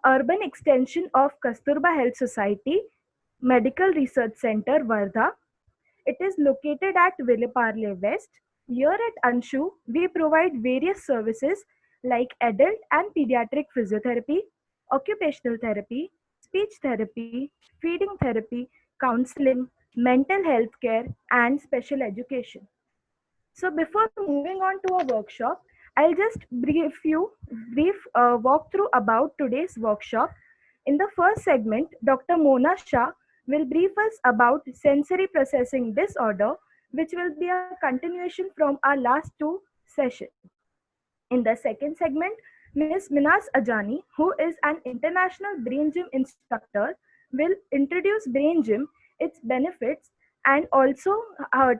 urban extension of Kasturba Health Society Medical Research Center, Wardha. It is located at Villeparle West. Here at Anshu, we provide various services like adult and pediatric physiotherapy, occupational therapy, speech therapy, feeding therapy, counseling, mental health care, and special education. So before moving on to our workshop, I'll just brief walk through about today's workshop. In the first segment, Dr. Mona Shah will brief us about sensory processing disorder, which will be a continuation from our last two sessions. In the second segment, Ms. Minas Ajani, who is an international brain gym instructor, will introduce brain gym, its benefits, and also will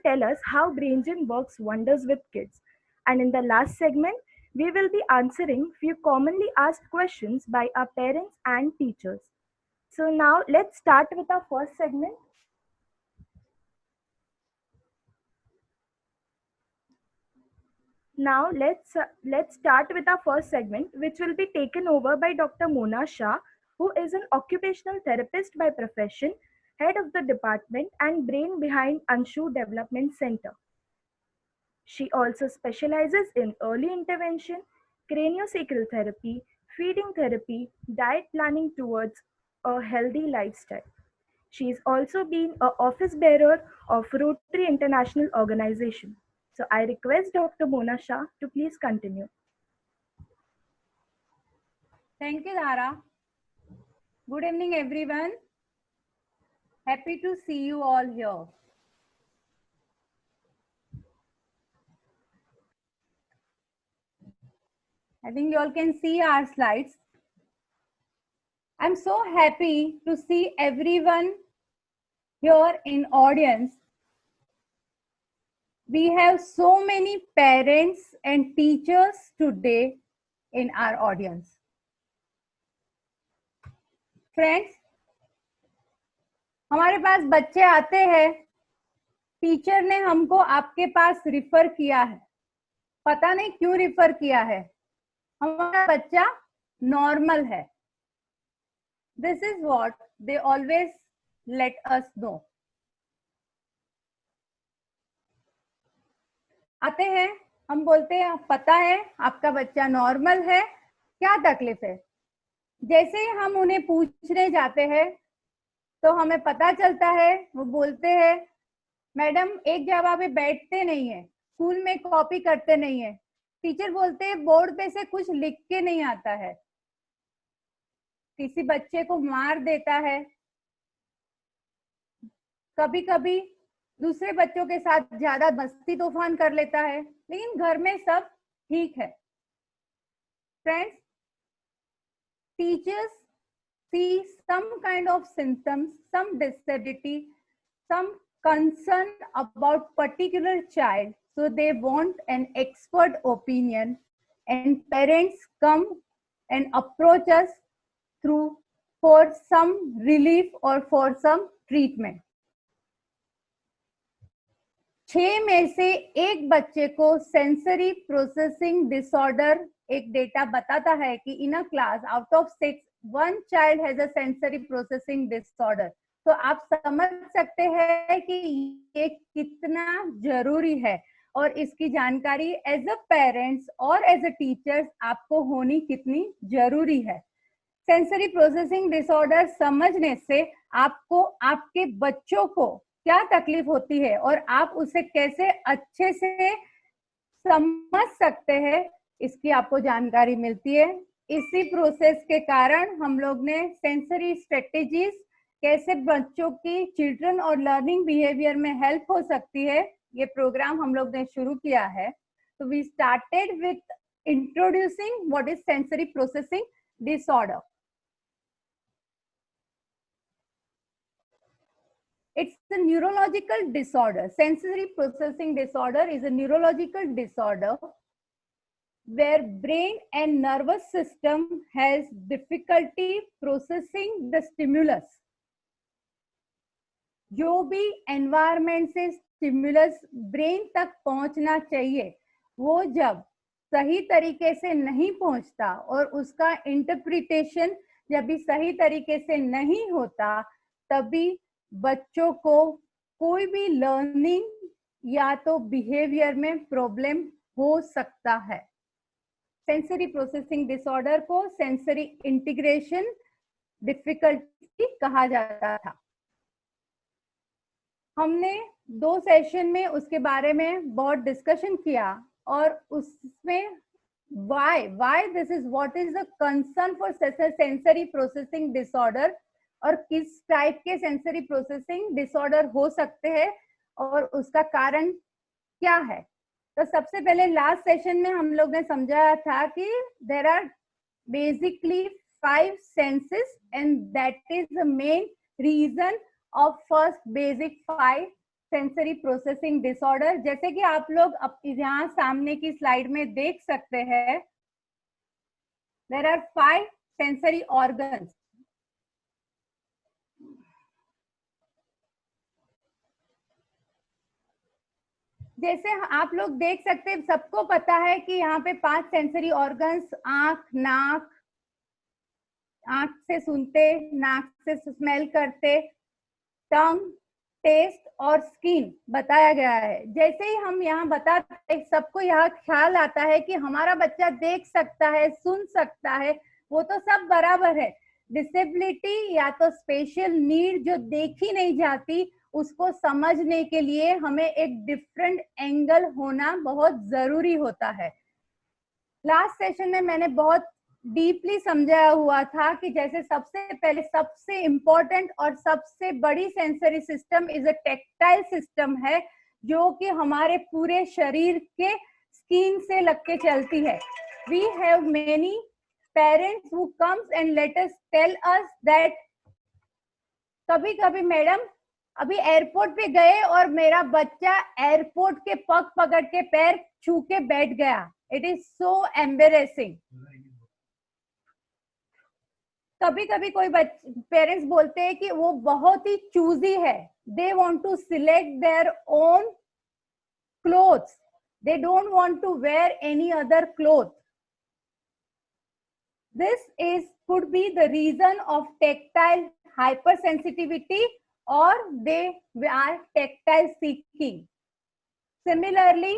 tell us how brain gym works wonders with kids. And in the last segment, we will be answering few commonly asked questions by our parents and teachers. So now let's start with our first segment. Now let's start with our first segment, which will be taken over by Dr. Mona Shah, who is an occupational therapist by profession, head of the department and brain behind Anshu Development Center. She also specializes in early intervention, craniosacral therapy, feeding therapy, diet planning towards a healthy lifestyle. She is also been an office bearer of Rotary International Organization. So I request Dr. Mona Shah to please continue. Thank you, Dhara. Good evening, everyone. Happy to see you all here. I think you all can see our slides. I'm so happy to see everyone here in audience. We have so many parents and teachers today in our audience. Friends, हमारे पास बच्चे आते हैं, teacher ने हमको आपके पास refer किया है, पता नहीं क्यों रिफर किया है, हमारा बच्चा नॉर्मल है. This is what they always let us know. आते हैं, हम बोलते हैं पता है आपका बच्चा नॉर्मल है, क्या तकलीफ है. जैसे ही हम उन्हें पूछने जाते हैं तो हमें पता चलता है, वो बोलते हैं मैडम एक जगह पे बैठते नहीं है, स्कूल में कॉपी करते नहीं है, टीचर बोलते हैं बोर्ड पे से कुछ लिख के नहीं आता है, किसी बच्चे को मार देता है, कभी कभी दूसरे बच्चों के साथ ज्यादा मस्ती तूफान कर लेता है, लेकिन घर में सब ठीक है. Friends, teachers see some kind of symptoms, some disability, some concern about particular child, so they want an expert opinion, and parents come and approach us through for some relief or for some treatment. 6 में से एक बच्चे को sensory processing disorder, एक data बताता है कि in a class out of 6 1 child has a sensory processing disorder. तो आप समझ सकते हैं कि ये कितना जरूरी है और इसकी जानकारी एज अ पेरेंट्स और एज अ टीचर्स आपको होनी कितनी जरूरी है. सेंसरी प्रोसेसिंग डिसऑर्डर समझने से आपको आपके बच्चों को क्या तकलीफ होती है और आप उसे कैसे अच्छे से समझ सकते हैं, इसकी आपको जानकारी मिलती है. इसी प्रोसेस के कारण हम लोग ने सेंसरी स्ट्रेटेजीज कैसे बच्चों की चिल्ड्रन और लर्निंग बिहेवियर में हेल्प हो सकती है, ये प्रोग्राम हम लोग ने शुरू किया है. तो we started with introducing what is sensory processing disorder. It's a neurological disorder. Sensory processing disorder is a neurological disorder where brain and nervous system has difficulty processing the stimulus. जो भी environment से stimulus brain तक पहुंचना चाहिए, वो जब सही तरीके से नहीं पहुंचता और उसका इंटरप्रिटेशन जब भी सही तरीके से नहीं होता, तभी बच्चों को कोई भी लर्निंग या तो बिहेवियर में प्रॉब्लम हो सकता है। सेंसरी प्रोसेसिंग डिसऑर्डर को सेंसरी इंटीग्रेशन डिफिकल्टी कहा जाता था। हमने 2 सेशन में उसके बारे में बहुत डिस्कशन किया और उसमें why this is what is the concern for sensory processing disorder और किस टाइप के सेंसरी प्रोसेसिंग डिसऑर्डर हो सकते हैं और उसका कारण क्या है। तो सबसे पहले लास्ट सेशन में हम लोग ने समझाया था कि there are basically 5 senses and that is the main reason of first basic 5 sensory processing disorder. जैसे कि आप लोग यहाँ सामने की स्लाइड में देख सकते हैं, देयर आर 5 सेंसरी ऑर्गन्स। जैसे आप लोग देख सकते हैं, सबको पता है कि यहाँ पे 5 सेंसरी ऑर्गन्स, आंख, नाक, आंख से सुनते, नाक से स्मेल करते, टंग, टेस्ट और स्किन बताया गया है। जैसे ही हम यहाँ बताते हैं, सबको यह ख्याल आता है कि हमारा बच्चा देख सकता है, सुन सकता है, वो तो सब बराबर है। डिसेबिलिटी या तो स्पेशल नीड जो देखी नहीं जाती, उसको समझने के लिए हमें एक डिफरेंट एंगल होना बहुत जरूरी होता है। लास्ट सेशन में मैंने बहुत डीपली समझाया हुआ था कि जैसे सबसे पहले सबसे इंपॉर्टेंट और सबसे बड़ी sensory system is a tactile system है, जो कि हमारे पूरे शरीर के स्किन से लग के चलती है। We have many parents who comes and let us tell us that कभी कभी मैडम अभी एयरपोर्ट पे गए और मेरा बच्चा एयरपोर्ट के पग पकड़ के पैर छू के बैठ गया। It is so embarrassing. कभी कभी कोई पेरेंट्स बोलते हैं कि वो बहुत ही चूजी है, they want to select their own clothes, they don't want to wear any other cloth. This is could be the reason of tactile hypersensitivity or they are tactile seeking. Similarly,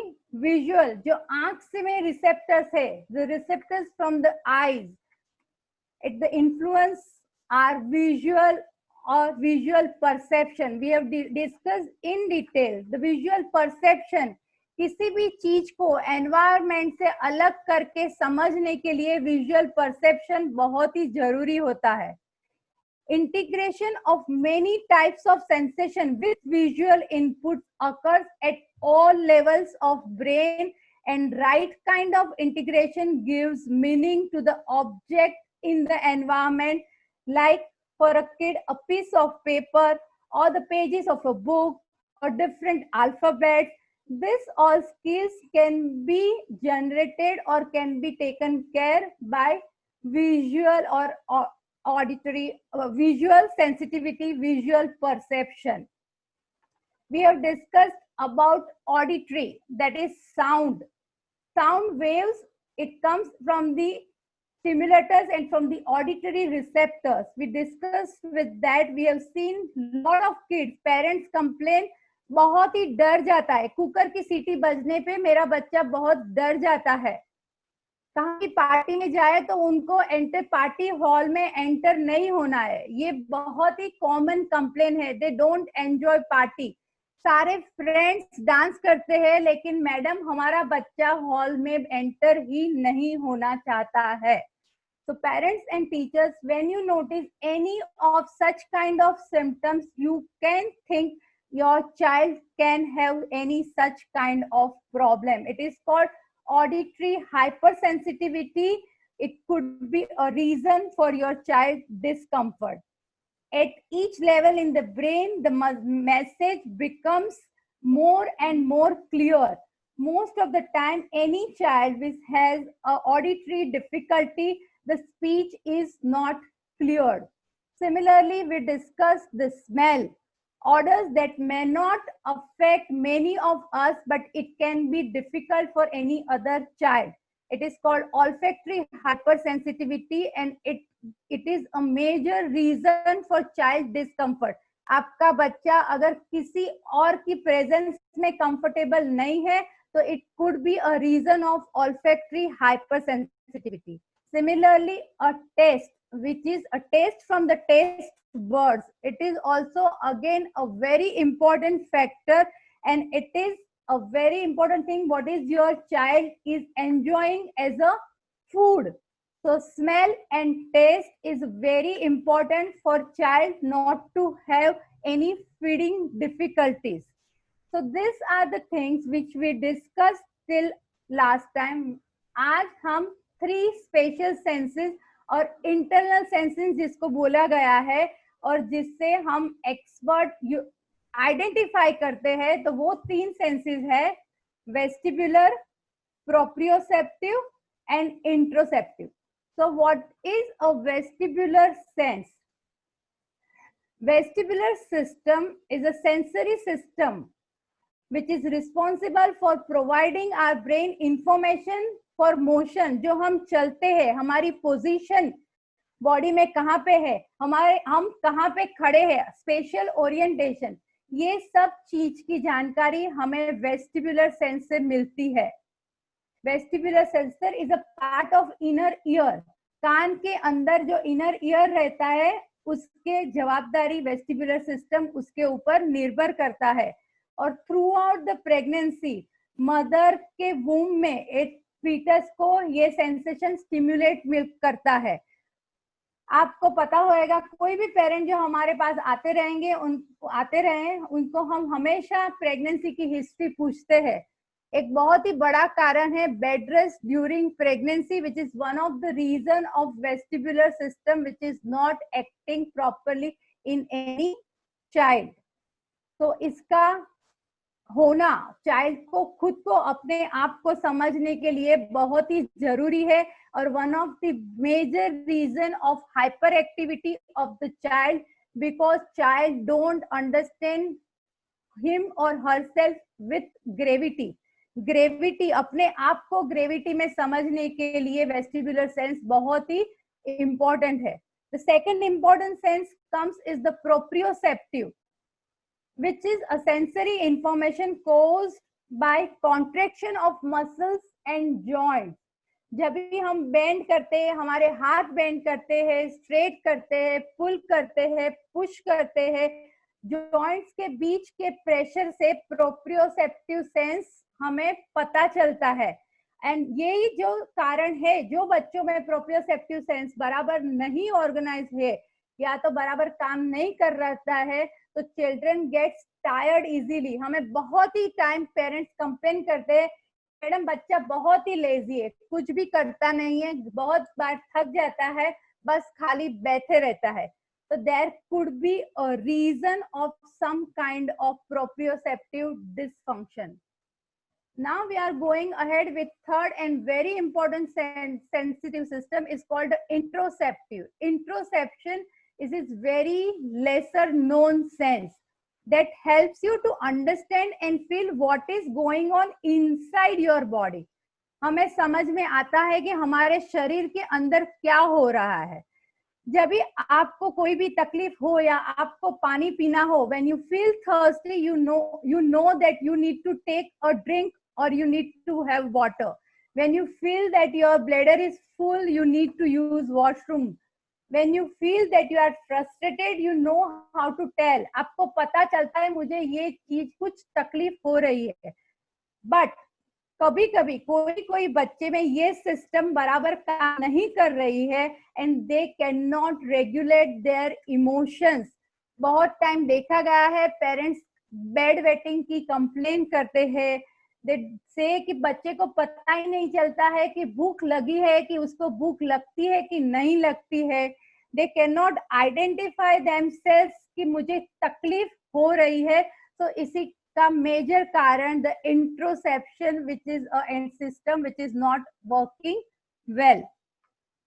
visual, जो आंख से में receptors है, the receptors from the eyes, the influence are visual or visual perception. We have discussed in detail the visual perception. किसी भी चीज को environment से अलग करके समझने के लिए विजुअल परसेप्शन बहुत ही जरूरी होता है। Integration of many types of sensation with visual input occurs at all levels of brain, and right kind of integration gives meaning to the object in the environment. Like for a kid, a piece of paper or the pages of a book or different alphabets. This all skills can be generated or can be taken care by visual or auditory, visual sensitivity, visual perception. We have discussed about auditory, that is sound. Sound waves, it comes from the stimulators and from the auditory receptors. We discussed with that. We have seen lot of kids, parents complain, बहुत ही डर जाता है, cooker की सीटी बजने पे मेरा बच्चा बहुत डर जाता है। कहाँ की पार्टी में जाए तो उनको एंटर पार्टी हॉल में एंटर नहीं होना है, ये बहुत ही कॉमन कंप्लेन है। They don't enjoy party. सारे फ्रेंड्स डांस करते हैं लेकिन मैडम हमारा बच्चा हॉल में एंटर ही नहीं होना चाहता है। So parents and teachers, when you notice any of such kind of symptoms, you can think your child can have any such kind of problem. It is called auditory hypersensitivity. It could be a reason for your child discomfort. At each level in the brain, the message becomes more and more clear. Most of the time, any child which has a auditory difficulty, the speech is not cleared. Similarly, we discussed the smell. Odors that may not affect many of us, but it can be difficult for any other child. It is called olfactory hypersensitivity, and it is a major reason for child discomfort. आपका बच्चा अगर किसी और की presence में comfortable नहीं है तो it could be a reason of olfactory hypersensitivity. Similarly, a taste, which is a taste from the taste buds, it is also again a very important factor, and it is a very important thing what is your child is enjoying as a food. So smell and taste is very important for child not to have any feeding difficulties. So these are the things which we discussed till last time. आज हम 3 special senses और internal senses जिसको बोला गया है और जिससे हम एक्सपर्ट आइडेंटिफाई करते हैं, तो वो 3 सेंसेस है, vestibular, proprioceptive and interoceptive. So what is a vestibular sense? Vestibular system is a sensory system which is responsible for providing our brain information for motion. जो हम चलते हैं, हमारी पोजीशन बॉडी में कहाँ पे है, हम कहाँ पे खड़े हैं, स्पेशल ओरिएंटेशन, ये सब चीज की जानकारी हमें वेस्टिबुलर सेंस से मिलती है. Vestibular sensor is a part of inner ear. कान के अंदर जो इनर ईयर रहता है उसके जवाबदारी वेस्टिबुलर सिस्टम उसके ऊपर निर्भर करता है. और through out the pregnancy mother के वूम में एक फीटस को ये सेंसेशन स्टिमुलेट करता है. आपको पता होगा कोई भी पेरेंट जो हमारे पास आते रहे उनको हम हमेशा प्रेगनेंसी की हिस्ट्री पूछते हैं. एक बहुत ही बड़ा कारण है bed rest during pregnancy, which is one of the reason of vestibular system which is not acting properly in any child. तो इसका होना चाइल्ड को खुद को अपने आप को समझने के लिए बहुत ही जरूरी है, और one of the major reason of hyperactivity of the child, because child don't understand him or herself with gravity. Gravity, अपने आप को ग्रेविटी में समझने के लिए वेस्टिबुलर सेंस बहुत ही इंपॉर्टेंट है. The second important sense comes is the proprioceptive, which is a sensory information caused by contraction of muscles and joints. जब भी हम बेंड करते हैं, हमारे हाथ बेंड करते हैं, स्ट्रेट करते हैं, पुल करते हैं, पुश करते हैं, जॉइंट्स के बीच के प्रेशर से प्रोप्रियोसेप्टिव सेंस हमें पता चलता है. एंड यही जो कारण है, जो बच्चों में प्रोप्रियोसेप्टिव सेंस बराबर नहीं ऑर्गेनाइज है या तो बराबर काम नहीं कर रहा है, तो चिल्ड्रन गेट्स टायर्ड इजीली. हमें बहुत ही टाइम पेरेंट्स कंप्लेन करते हैं, मैडम बच्चा बहुत ही लेजी है, कुछ भी करता नहीं है, बहुत बार थक जाता है, बस खाली बैठे रहता है. तो there could be a reason of some kind of proprioceptive dysfunction. Now we are going ahead with third and very important sensitive system is called interoceptive. Interoception is this very lesser known sense that helps you to understand and feel what is going on inside your body. हमें समझ में आता है कि हमारे शरीर के अंदर क्या हो रहा है. जब भी आपको कोई भी तकलीफ हो या आपको पानी पीना हो, when you feel thirsty, you know that you need to take a drink or you need to have water. When you feel that your bladder is full, you need to use washroom. When you feel that you are frustrated, you know how to tell. आपको पता चलता है मुझे ये चीज कुछ तकलीफ हो रही है. But कभी कभी कोई बच्चे में ये सिस्टम बराबर काम नहीं कर रही है and they cannot regulate their emotions. बहुत टाइम देखा गया है पेरेंट्स बेड वेटिंग की कंप्लेन करते हैं. दे से कि बच्चे को पता ही नहीं चलता है कि भूख लगी है, कि उसको भूख लगती है कि नहीं लगती है. They can not identify themselves कि मुझे तकलीफ हो रही है. तो इसी का मेजर कारण the interoception which is a system which is not working well.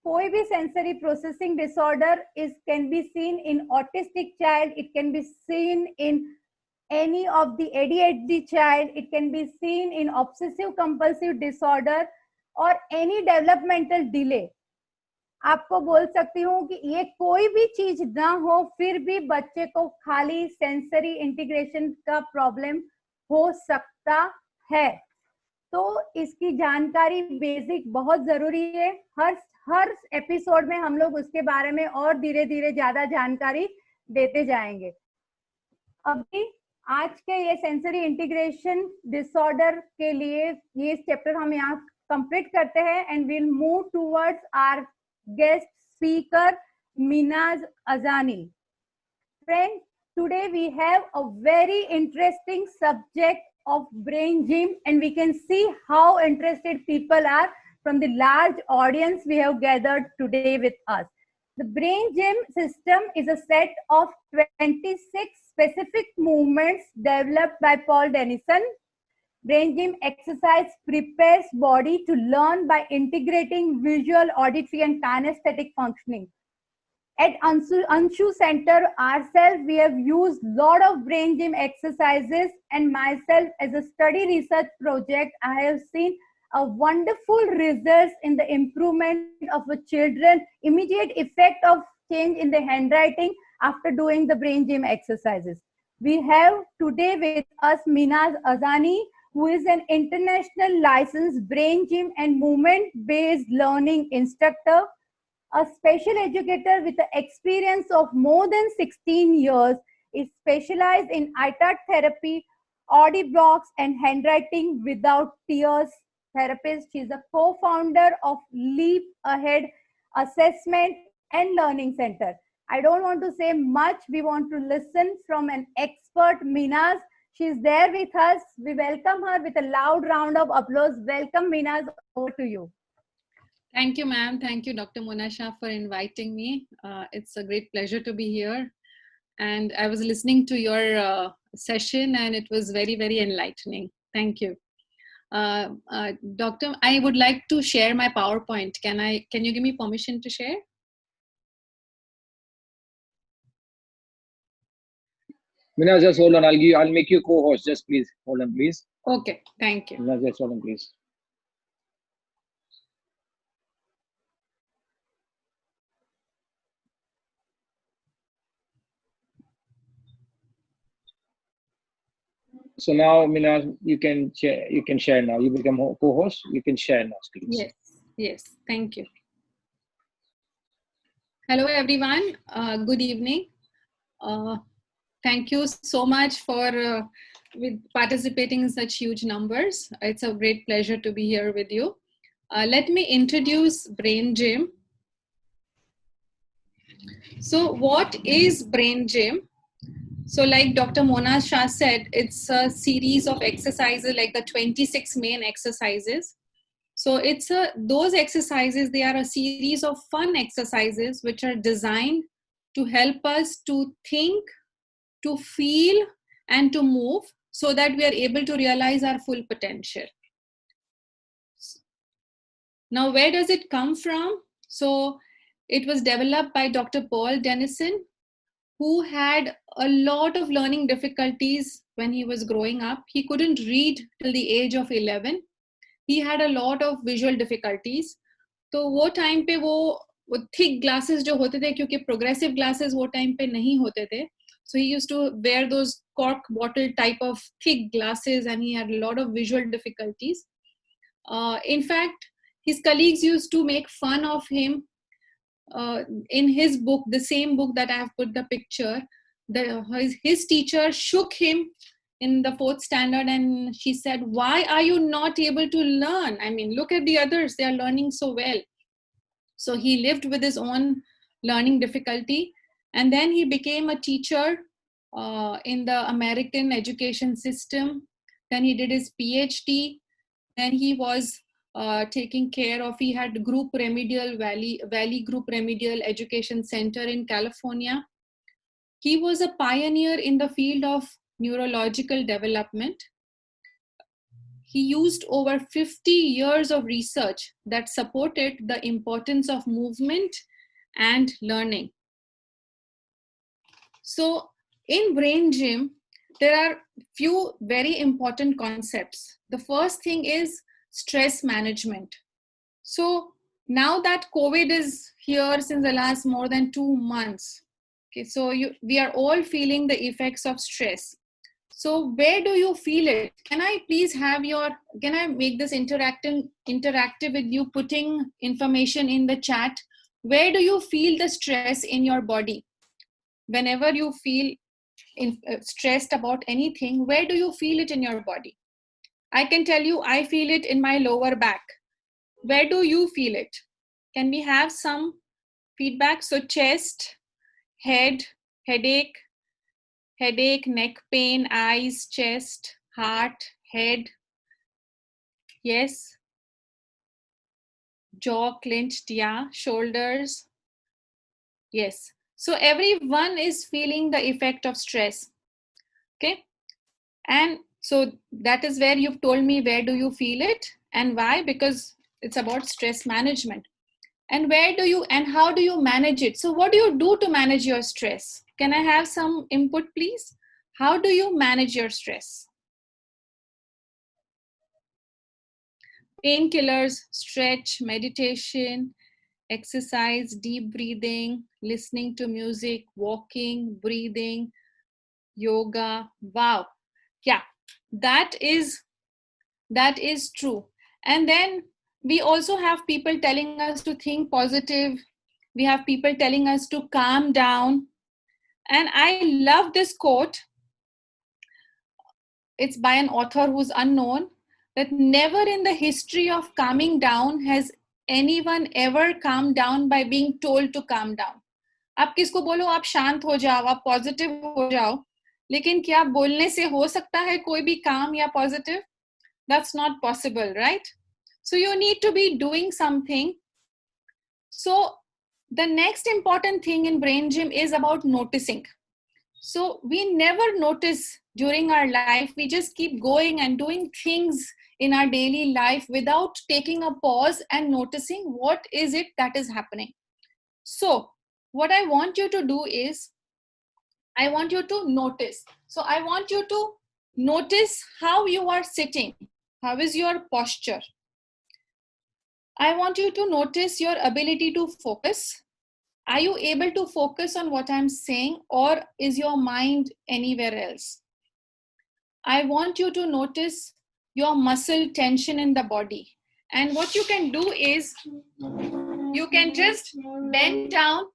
कोई भी sensory processing disorder is can be seen in autistic child, it can be seen in any of the ADHD child, it can be seen in obsessive compulsive disorder, और any developmental delay, आपको बोल सकती हूँ कि ये कोई भी चीज ना हो फिर भी बच्चे को खाली सेंसरी इंटीग्रेशन का प्रॉब्लम हो सकता है। तो इसकी जानकारी बेसिक बहुत जरूरी है। हर हर एपिसोड में हम लोग उसके बारे में और धीरे धीरे ज्यादा जानकारी देते जाएंगे। अभी आज के ये सेंसरी इंटीग्रेशन डिसऑर्डर के लिए ये चैप्टर हम यहाँ कंप्लीट करते हैं and will move towards our guest speaker Minaj Ajani. Friends, today we have a very interesting subject of brain gym, and we can see how interested people are from the large audience we have gathered today with us. The brain gym system is a set of 26 specific movements developed by Paul Dennison. Brain gym exercise prepares body to learn by integrating visual, auditory, and kinesthetic functioning. At Anshu Center ourselves, we have used lot of brain gym exercises, and myself as a study research project, I have seen a wonderful results in the improvement of the children, immediate effect of change in the handwriting after doing the brain gym exercises. We have today with us Minaz Azani, who is an international licensed brain gym and movement-based learning instructor, a special educator with the experience of more than 16 years, is specialized in eye touch therapy, Audi blocks, and handwriting without tears therapist. She is a co-founder of Leap Ahead Assessment and Learning Center. I don't want to say much. We want to listen from an expert, Minaz. She is there with us. We welcome her with a loud round of applause. Welcome, Minaz. Over to you. Thank you, ma'am. Thank you, Dr. Mona Shah, for inviting me. It's a great pleasure to be here. And I was listening to your session and it was very, very enlightening. Thank you. Doctor, I would like to share my PowerPoint. Can you give me permission to share? Minaz, just hold on. I'll make you co-host. Just please hold on, please. Okay, thank you. Minaz, just hold on, please. So now, Minaz, you can share. You can share now. You become co-host. You can share now, please. Yes. Thank you. Hello, everyone. Good evening. Thank you so much for with participating in such huge numbers. It's a great pleasure to be here with you. Let me introduce Brain Gym. So what is Brain Gym? So like Dr. Mona Shah said, it's a series of exercises, like the 26 main exercises. So it's those exercises, they are a series of fun exercises which are designed to help us to think, to feel, and to move so that we are able to realize our full potential. Now, where does it come from? So it was developed by Dr. Paul Dennison, who had a lot of learning difficulties when he was growing up. He couldn't read till the age of 11. He had a lot of visual difficulties. तो वो time पे वो thick glasses जो होते थे, क्योंकि progressive glasses वो time पे नहीं होते थे. So he used to wear those cork bottle type of thick glasses and he had a lot of visual difficulties. In fact, his colleagues used to make fun of him. In his book, the same book that I have put the picture, his teacher shook him in the 4th standard and she said, why are you not able to learn? I mean, look at the others, they are learning so well. So he lived with his own learning difficulty, and then he became a teacher in the American education system. Then he did his PhD. Then he was taking care of, he had Group Remedial, Valley Group Remedial Education Center in California. He was a pioneer in the field of neurological development. He used over 50 years of research that supported the importance of movement and learning. So in Brain Gym, there are few very important concepts. The first thing is stress management. So now that COVID is here since the last more than 2 months, okay, so we are all feeling the effects of stress. So where do you feel it? Can I please have can I make this interactive with you, putting information in the chat? Where do you feel the stress in your body? Whenever you feel stressed about anything, where do you feel it in your body? I can tell you, I feel it in my lower back. Where do you feel it? Can we have some feedback? So chest, head, headache, neck pain, eyes, chest, heart, head. Yes. Jaw clenched, yeah. Shoulders. Yes. So everyone is feeling the effect of stress. Okay. And so that is where you've told me where do you feel it and why, because it's about stress management. And where do you and how do you manage it? So what do you do to manage your stress? Can I have some input, please? How do you manage your stress? Painkillers, stretch, meditation, exercise, deep breathing, listening to music, walking, breathing, yoga. Wow. Yeah, that is true. And then we also have people telling us to think positive. We have people telling us to calm down. And I love this quote. It's by an author who's unknown, that never in the history of calming down has anyone ever calmed down by being told to calm down. आप किसको बोलो आप शांत हो जाओ, आप positive हो जाओ, लेकिन क्या बोलने से हो सकता है कोई भी काम या positive? That's not possible, right? So you need to be doing something. So the next important thing in Brain Gym is about noticing. So we never notice during our life. We just keep going and doing things in our daily life without taking a pause and noticing what is it that is happening. So what I want you to do is, I want you to notice. So I want you to notice how you are sitting. How is your posture? I want you to notice your ability to focus. Are you able to focus on what I'm saying, or is your mind anywhere else? I want you to notice your muscle tension in the body. And what you can do is, you can just bend down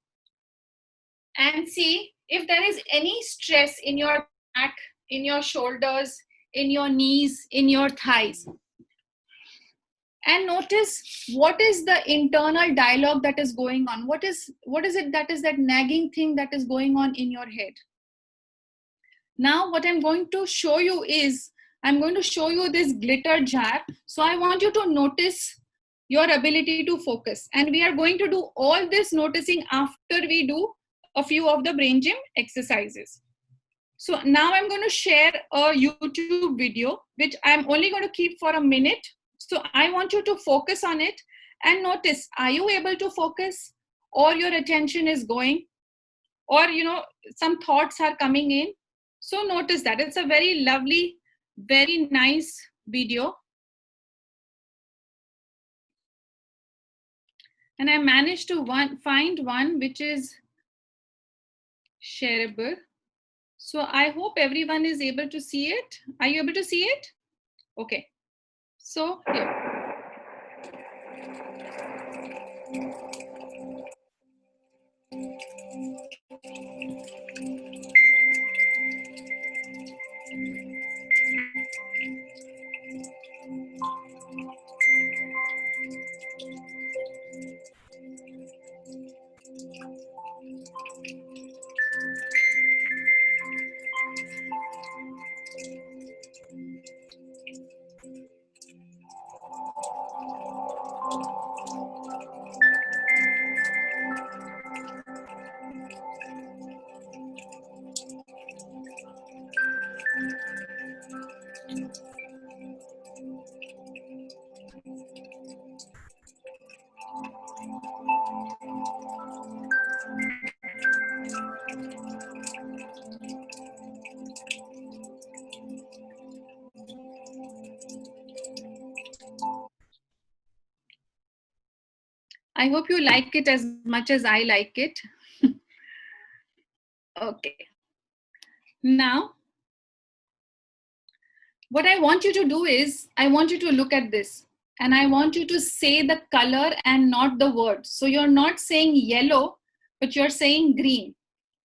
and see if there is any stress in your back, in your shoulders, in your knees, in your thighs. And notice what is the internal dialogue that is going on. What is it that is that nagging thing that is going on in your head? Now what I'm going to show you is, I'm going to show you this glitter jar. So I want you to notice your ability to focus. And we are going to do all this noticing after we do a few of the Brain Gym exercises. So now I'm going to share a YouTube video, which I'm only going to keep for a minute. So I want you to focus on it and notice, are you able to focus, or your attention is going, or some thoughts are coming in? So notice that. It's a very lovely, very nice video. And I managed to find one which is shareable. So I hope everyone is able to see it. Are you able to see it? Okay. So here. I hope you like it as much as I like it. Okay. Now, what I want you to do is, I want you to look at this and I want you to say the color and not the word. So you're not saying yellow, but you're saying green.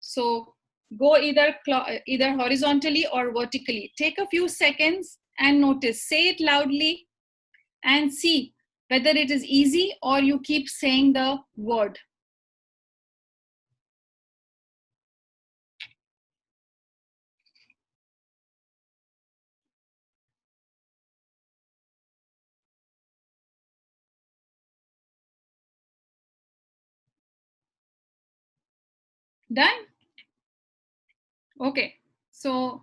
So go either horizontally or vertically. Take a few seconds and notice. Say it loudly and see whether it is easy or you keep saying the word. Done? Okay. So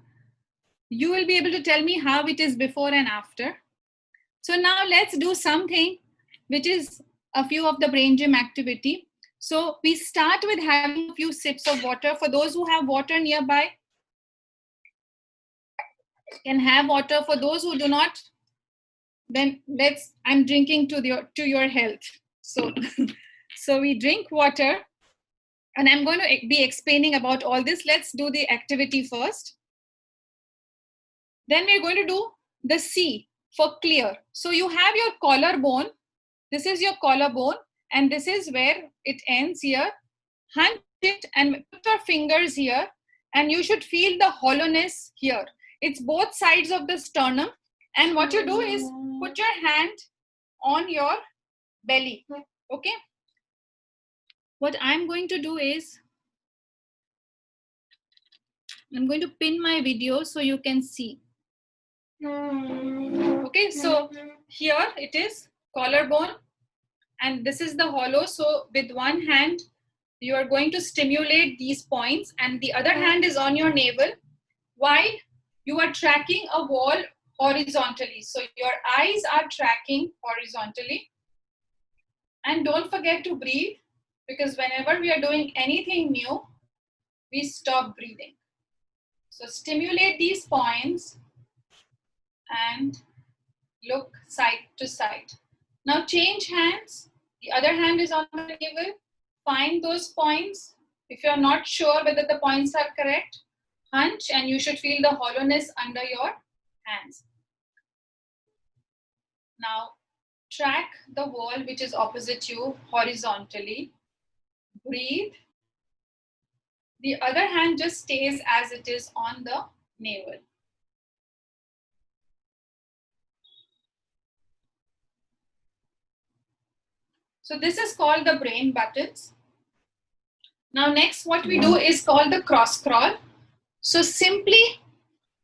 you will be able to tell me how it is before and after. So now let's do something which is a few of the brain gym activity. So we start with having a few sips of water. For those who have water nearby, can have water. For those who do not, then I'm drinking to your health. So, so we drink water, and I'm going to be explaining about all this. Let's do the activity first. Then we're going to do the C for clear. So you have your collarbone. This is your collarbone, and this is where it ends here. Hunch it and put your fingers here, and you should feel the hollowness here. It's both sides of the sternum, and what you do is put your hand on your belly. Okay? What I'm going to do is I'm going to pin my video so you can see. Okay, so here it is collarbone, and this is the hollow. So with one hand, you are going to stimulate these points, and the other hand is on your navel while you are tracking a wall horizontally. So your eyes are tracking horizontally. And don't forget to breathe, because whenever we are doing anything new, we stop breathing. So stimulate these points and look side to side. Now change hands. The other hand is on the navel. Find those points. If you're not sure whether the points are correct, hunch, and you should feel the hollowness under your hands. Now track the wall which is opposite you horizontally. Breathe. The other hand just stays as it is on the navel. So this is called the brain buttons. Now next what we do is called the cross crawl. So simply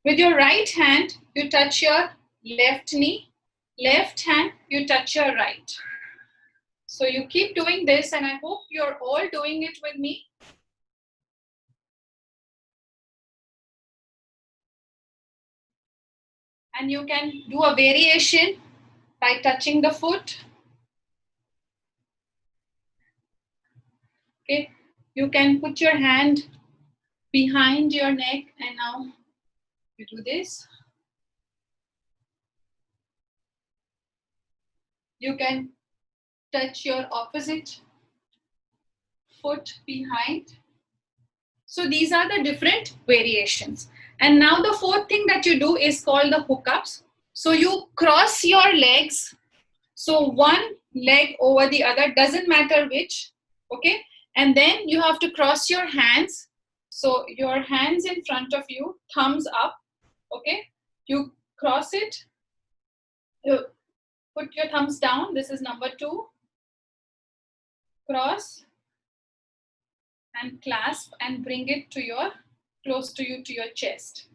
with your right hand, you touch your left knee, left hand, you touch your right. So you keep doing this, and I hope you're all doing it with me. And you can do a variation by touching the foot. Okay, you can put your hand behind your neck, and now you do this. You can touch your opposite foot behind. So these are the different variations. And now the fourth thing that you do is called the hookups. So you cross your legs. So one leg over the other, doesn't matter which, okay? And then you have to cross your hands. So your hands in front of you, thumbs up, okay? You cross it, you put your thumbs down. This is number 2. Cross and clasp and bring it to your, close to you, to your chest.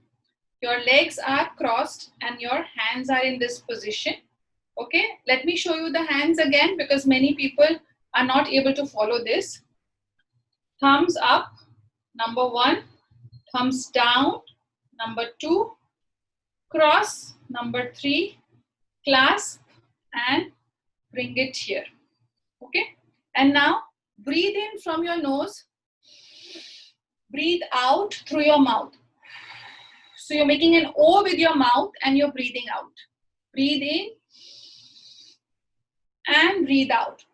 Your legs are crossed and your hands are in this position. Okay, let me show you the hands again, because many people are not able to follow this. Thumbs up, number 1. Thumbs down, number 2. Cross, number 3. Clasp and bring it here. Okay, and now breathe in from your nose. Breathe out through your mouth. So you're making an O with your mouth and you're breathing out. Breathe in and breathe out.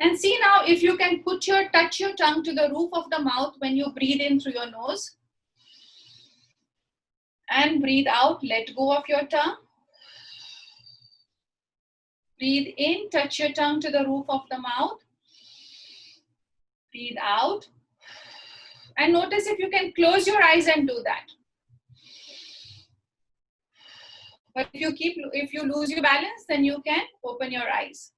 And see now if you can touch your tongue to the roof of the mouth when you breathe in through your nose. And breathe out, let go of your tongue. Breathe in, touch your tongue to the roof of the mouth. Breathe out. And notice if you can close your eyes and do that. But if you lose your balance, then you can open your eyes.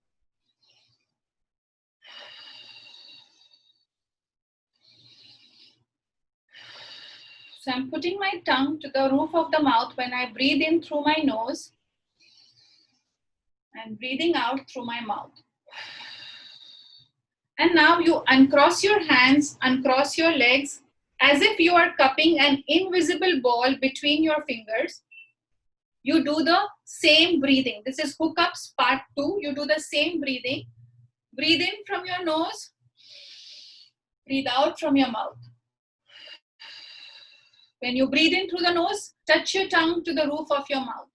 So I'm putting my tongue to the roof of the mouth when I breathe in through my nose and breathing out through my mouth. And now you uncross your hands, uncross your legs as if you are cupping an invisible ball between your fingers. You do the same breathing. This is hookups part 2. You do the same breathing. Breathe in from your nose. Breathe out from your mouth. When you breathe in through the nose, touch your tongue to the roof of your mouth.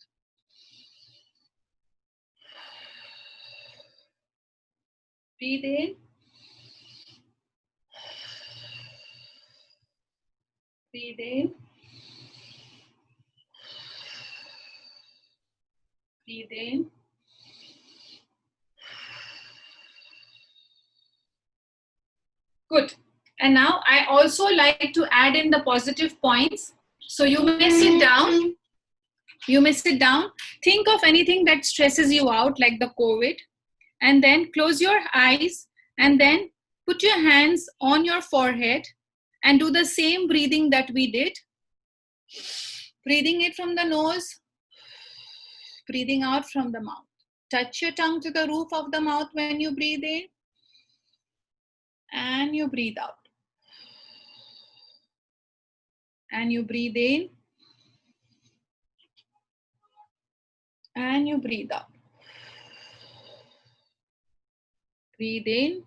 Breathe in. Breathe in. Breathe in. Good. And now I also like to add in the positive points. So you may sit down. You may sit down. Think of anything that stresses you out, like the COVID, and then close your eyes and then put your hands on your forehead and do the same breathing that we did. Breathing in from the nose, breathing out from the mouth. Touch your tongue to the roof of the mouth when you breathe in and you breathe out. And you breathe in and you breathe out. Breathe in,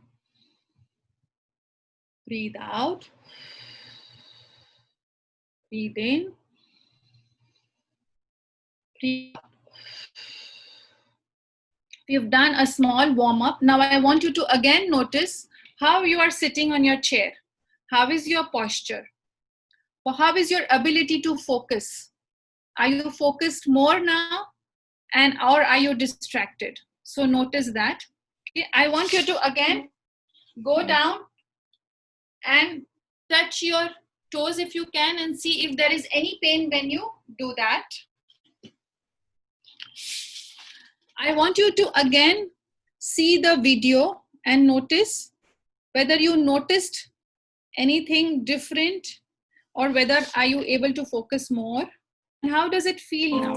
breathe out, breathe in, breathe out. We've done a small warm up. Now I want you to again notice how you are sitting on your chair. How is your posture? Or how is your ability to focus? Are you focused more now? Or are you distracted? So notice that. Okay, I want you to again go down and touch your toes if you can and see if there is any pain when you do that. I want you to again see the video and notice whether you noticed anything different or whether are you able to focus more. And how does it feel now?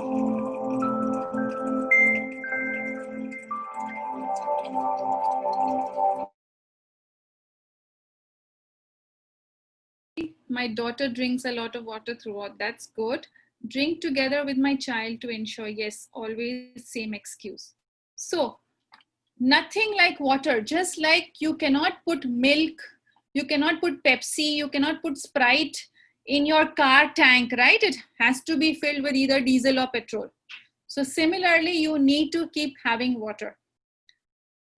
My daughter drinks a lot of water throughout. That's good. Drink together with my child to ensure, yes, always same excuse. So nothing like water, just like you cannot put milk, you cannot put Pepsi, you cannot put Sprite in your car tank, right? It has to be filled with either diesel or petrol. So similarly, you need to keep having water.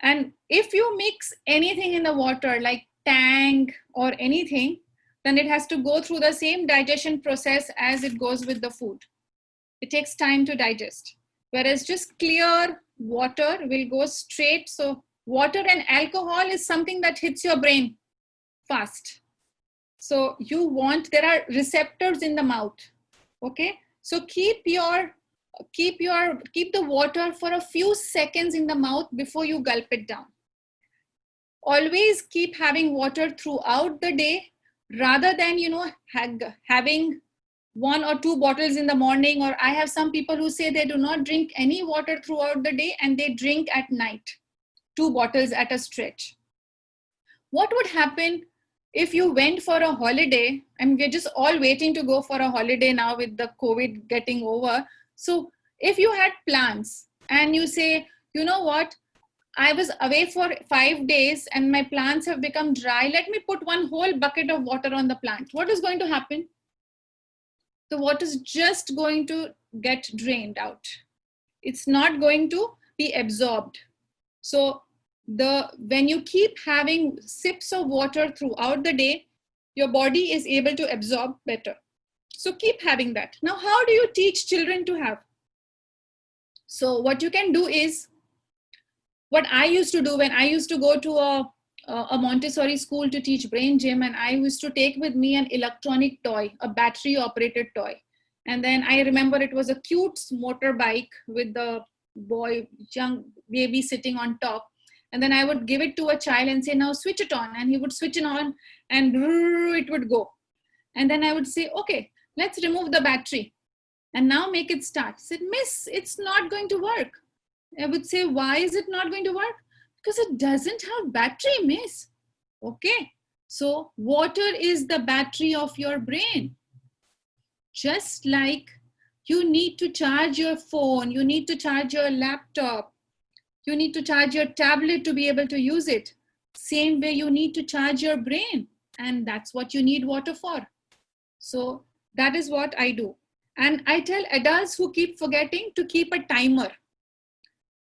And if you mix anything in the water like Tang or anything, then it has to go through the same digestion process as it goes with the food. It takes time to digest. Whereas just clear water will go straight. So water and alcohol is something that hits your brain fast. So there are receptors in the mouth. Okay. So keep the water for a few seconds in the mouth before you gulp it down. Always keep having water throughout the day rather than, having 1 or 2 bottles in the morning. Or I have some people who say they do not drink any water throughout the day and they drink at night, 2 bottles at a stretch. What would happen if you went for a holiday? And we're just all waiting to go for a holiday now with the COVID getting over. So if you had plants and you say, you know what, I was away for 5 days and my plants have become dry. Let me put 1 whole bucket of water on the plant. What is going to happen? The water is just going to get drained out. It's not going to be absorbed. So when you keep having sips of water throughout the day, your body is able to absorb better. So keep having that. Now, how do you teach children to have? So what you can do is, what I used to do when I used to go to a Montessori school to teach brain gym, and I used to take with me an electronic toy, a battery operated toy. And then I remember it was a cute motorbike with the young baby sitting on top. And then I would give it to a child and say, now switch it on. And he would switch it on and it would go. And then I would say, okay, let's remove the battery and now make it start. I said, miss, it's not going to work. I would say, why is it not going to work? Because it doesn't have battery, miss. Okay, so water is the battery of your brain. Just like you need to charge your phone, you need to charge your laptop, you need to charge your tablet to be able to use it. Same way you need to charge your brain, and that's what you need water for. So that is what I do. And I tell adults who keep forgetting to keep a timer,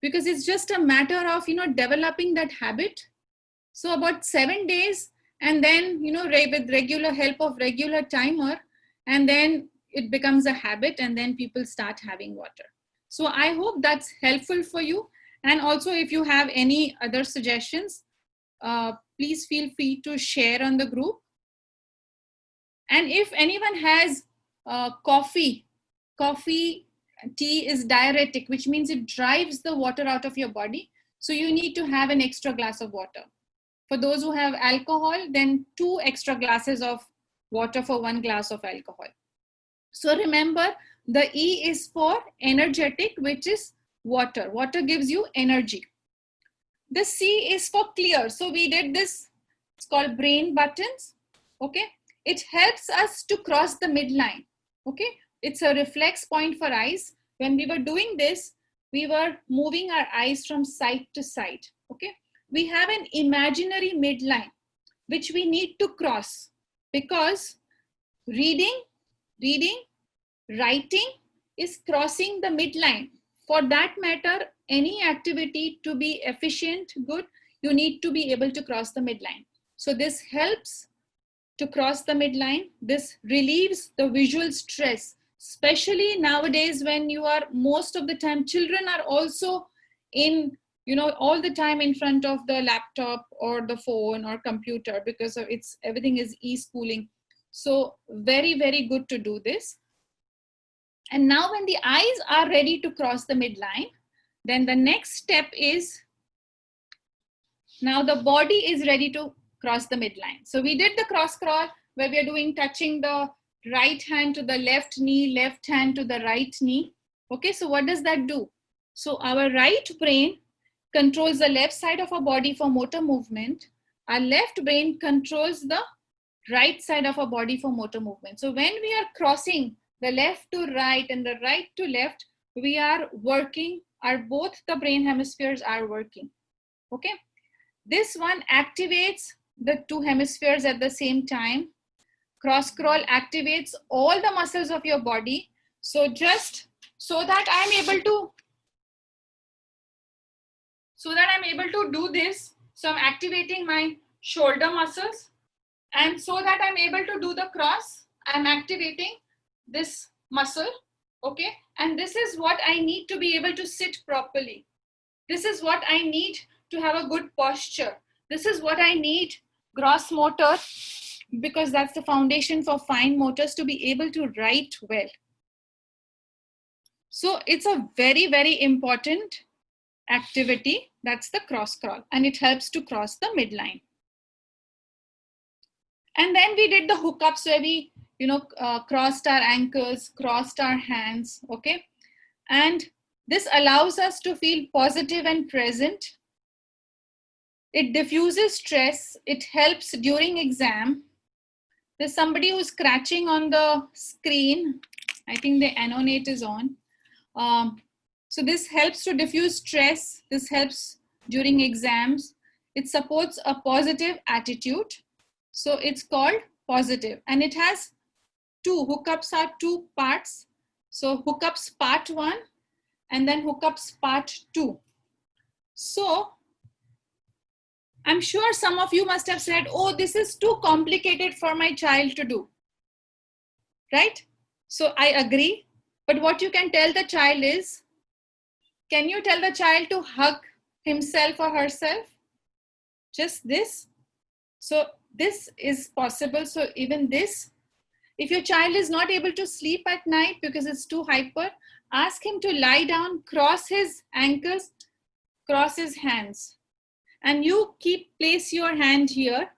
because it's just a matter of, developing that habit. So about 7 days, and then, with regular help of regular timer, and then it becomes a habit, and then people start having water. So I hope that's helpful for you. And also, if you have any other suggestions, please feel free to share on the group. And if anyone has coffee, tea is diuretic, which means it drives the water out of your body. So you need to have an extra glass of water. For those who have alcohol, then 2 extra glasses of water for 1 glass of alcohol. So remember, the E is for energetic, which is water. Water gives you energy. The C is for clear. So we did this, it's called brain buttons. Okay. It helps us to cross the midline. Okay. It's a reflex point for eyes. When we were doing this, we were moving our eyes from side to side. Okay. We have an imaginary midline, which we need to cross, because reading, writing is crossing the midline. For that matter, any activity to be efficient, good, you need to be able to cross the midline. So this helps to cross the midline. This relieves the visual stress, especially nowadays when you are, most of the time, children are also in, all the time in front of the laptop or the phone or computer, because of everything is e-schooling. So very, very good to do this. And now when the eyes are ready to cross the midline, then the next step is, now the body is ready to cross the midline. So we did the cross crawl, where we are doing touching the right hand to the left knee, left hand to the right knee. Okay, so what does that do? So our right brain controls the left side of our body for motor movement. Our left brain controls the right side of our body for motor movement. So when we are crossing the left to right and the right to left, we are working, both the brain hemispheres are working. Okay. This one activates the 2 hemispheres at the same time. Cross crawl activates all the muscles of your body. So just so that I'm able to do this, so I'm activating my shoulder muscles, and so that I'm able to do the cross, I'm activating this muscle. Okay, and this is what I need to be able to sit properly. This is what I need to have a good posture. This is what I need, gross motor, because that's the foundation for fine motors, to be able to write well. So it's a very, very important activity. That's the cross crawl, and it helps to cross the midline. And then we did the hookups, where we, crossed our ankles, crossed our hands. Okay. And this allows us to feel positive and present. It diffuses stress. It helps during exam. There's somebody who's scratching on the screen. I think the Anonate is on. So this helps to diffuse stress. This helps during exams. It supports a positive attitude. So it's called positive. And it has 2 hookups, are 2 parts. So hookups part 1 and then hookups part 2. So I'm sure some of you must have said, oh, this is too complicated for my child to do. Right? So I agree. But what you can tell the child is, can you tell the child to hug himself or herself? Just this. So this is possible. So even this, if your child is not able to sleep at night because it's too hyper, ask him to lie down, cross his ankles, cross his hands. And you place your hand here,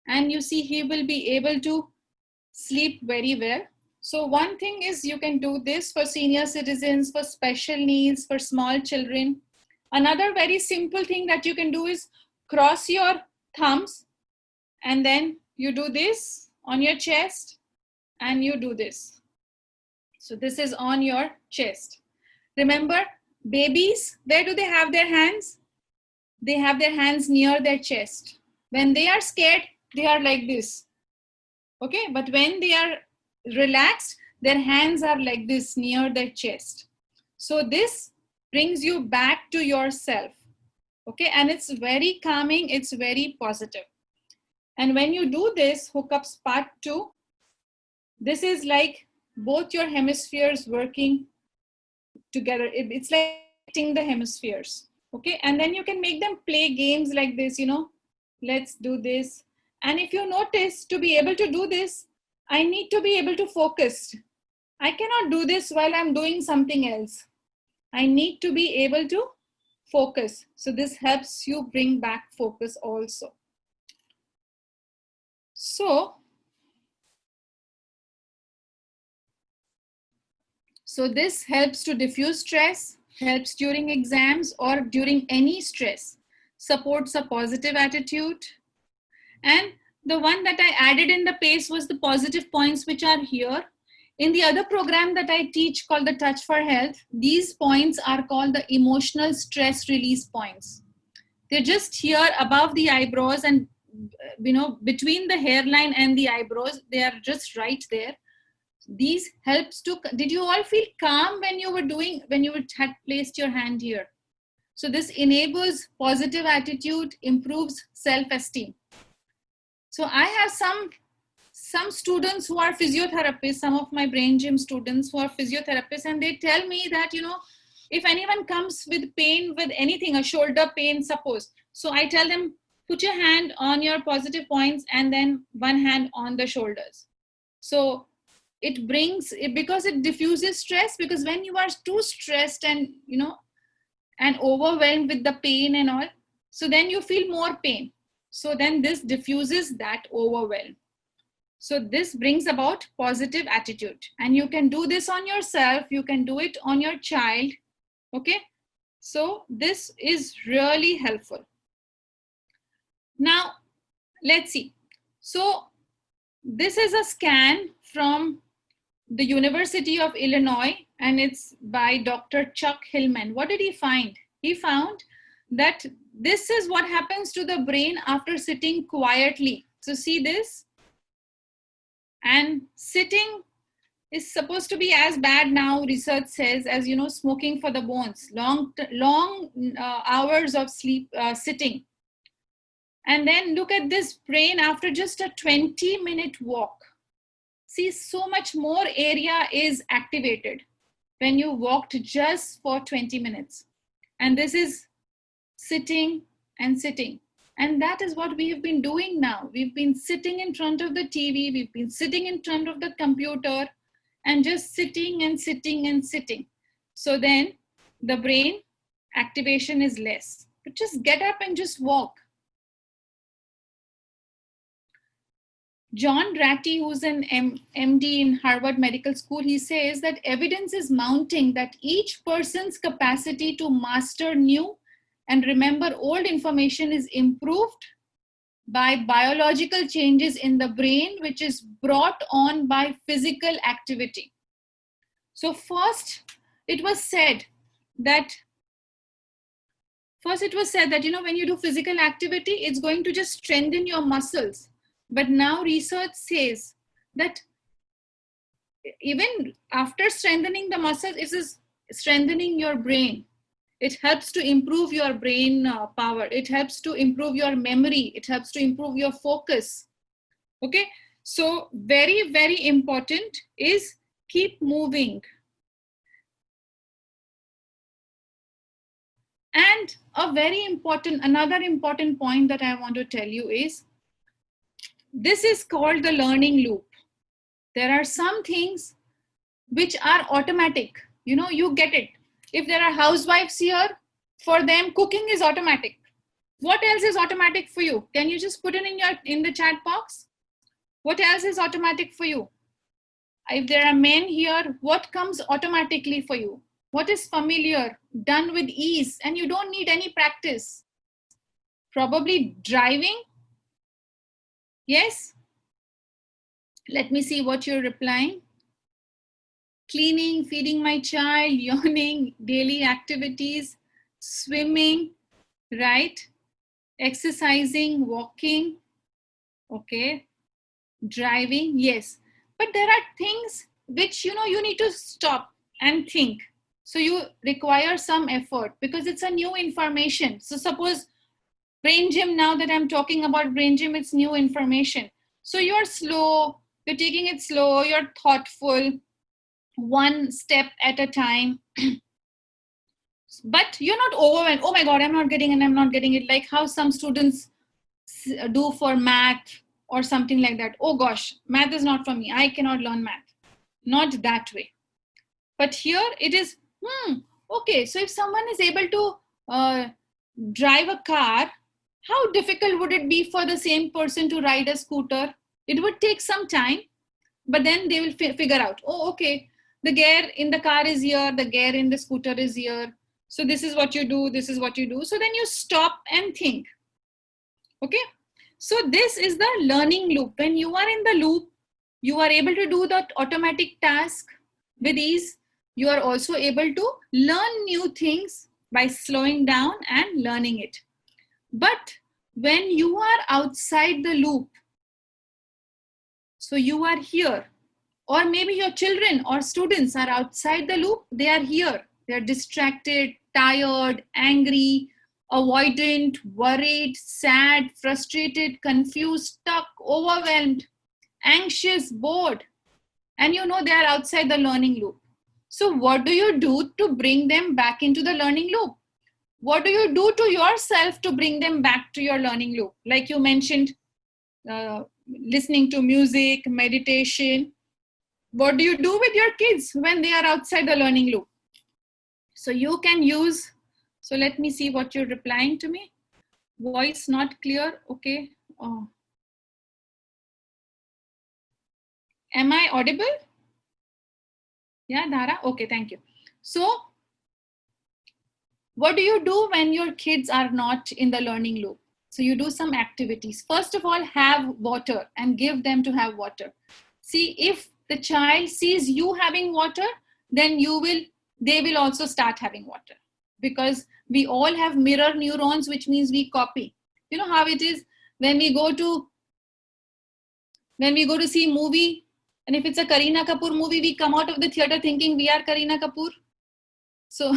and you see he will be able to sleep very well. So one thing is you can do this for senior citizens, for special needs, for small children. Another very simple thing that you can do is cross your thumbs, and then you do this on your chest, and you do this. So this is on your chest. Remember, babies, where do they have their hands? They have their hands near their chest. When they are scared, they are like this. Okay, but when they are relaxed, their hands are like this near their chest. So this brings you back to yourself. Okay, and it's very calming, it's very positive. And when you do this, hookups part 2, this is like both your hemispheres working together. It's like connecting the hemispheres. Okay, and then you can make them play games like this, let's do this. And if you notice, to be able to do this, I need to be able to focus. I cannot do this while I'm doing something else. I need to be able to focus. So this helps you bring back focus also. So this helps to diffuse stress, helps during exams or during any stress, supports a positive attitude. And the one that I added in the PACE was the positive points, which are here. In the other program that I teach called the Touch for Health, these points are called the emotional stress release points. They're just here above the eyebrows, and between the hairline and the eyebrows, they are just right there. These helps to, did you all feel calm when you had placed your hand here? So this enables positive attitude, improves self-esteem. So I have some students who are physiotherapists, some of my brain gym students who are physiotherapists, and they tell me that, if anyone comes with pain, with anything, a shoulder pain, suppose, so I tell them, put your hand on your positive points and then one hand on the shoulders. So it brings, because it diffuses stress, because when you are too stressed and, and overwhelmed with the pain and all, so then you feel more pain. So then this diffuses that overwhelm. So this brings about positive attitude, and you can do this on yourself. You can do it on your child. Okay. So this is really helpful. Now, let's see. So this is a scan from the University of Illinois, and it's by Dr. Chuck Hillman. What did he find? He found that this is what happens to the brain after sitting quietly. So see this? And sitting is supposed to be as bad now, research says, as, smoking for the bones, long hours of sleep, sitting. And then look at this brain after just a 20-minute walk. See, so much more area is activated when you walked just for 20 minutes. And this is sitting and sitting. And that is what we have been doing now. We've been sitting in front of the TV, we've been sitting in front of the computer, and just sitting and sitting and sitting. So then the brain activation is less. But just get up and just walk. John Ratty, who's an MD in Harvard Medical School, he says that evidence is mounting that each person's capacity to master new and remember old information is improved by biological changes in the brain, which is brought on by physical activity. So first it was said that, when you do physical activity, it's going to just strengthen your muscles. But now research says that even after strengthening the muscles, it is strengthening your brain. It helps to improve your brain power. It helps to improve your memory. It helps to improve your focus. Okay, so very, very important is keep moving. And another important point that I want to tell you is, this is called the learning loop. There are some things which are automatic. You know, you get it. If there are housewives here, for them cooking is automatic. What else is automatic for you? Can you just put it in the chat box? What else is automatic for you? If there are men here, what comes automatically for you? What is familiar, done with ease, and you don't need any practice? Probably driving. Yes? Let me see what you're replying. Cleaning, feeding my child, yawning, daily activities, swimming, right? Exercising, walking, okay, driving, yes. But there are things which, you know, you need to stop and think. So you require some effort because it's a new information. So suppose brain gym, now that I'm talking about brain gym, it's new information. So you're slow, you're taking it slow, you're thoughtful, one step at a time. But you're not overwhelmed. Oh my God, I'm not getting it. Like how some students do for math or something like that. Oh gosh, math is not for me. I cannot learn math. Not that way. But here it is, okay, so if someone is able to drive a car, how difficult would it be for the same person to ride a scooter? It would take some time, but then they will figure out, oh, okay, the gear in the car is here, the gear in the scooter is here. So this is what you do, this is what you do. So then you stop and think. Okay. So this is the learning loop. When you are in the loop, you are able to do the automatic task with ease. You are also able to learn new things by slowing down and learning it. But when you are outside the loop, so you are here, or maybe your children or students are outside the loop, they are here, they are distracted, tired, angry, avoidant, worried, sad, frustrated, confused, stuck, overwhelmed, anxious, bored, and you know they are outside the learning loop. So what do you do to bring them back into the learning loop? What do you do to yourself to bring them back to your learning loop? Like you mentioned, listening to music, meditation. What do you do with your kids when they are outside the learning loop? So you can use, so let me see what you're replying to me. Voice not clear, okay. Oh. Am I audible? Yeah, Dhara, okay, thank you. So what do you do when your kids are not in the learning loop? So you do some activities. First of all, have water and give them to have water. See, if the child sees you having water, then they will also start having water, because we all have mirror neurons, which means we copy. You know how it is when we go to see movie, and if it's a Kareena Kapoor movie, we come out of the theater thinking we are Kareena Kapoor. So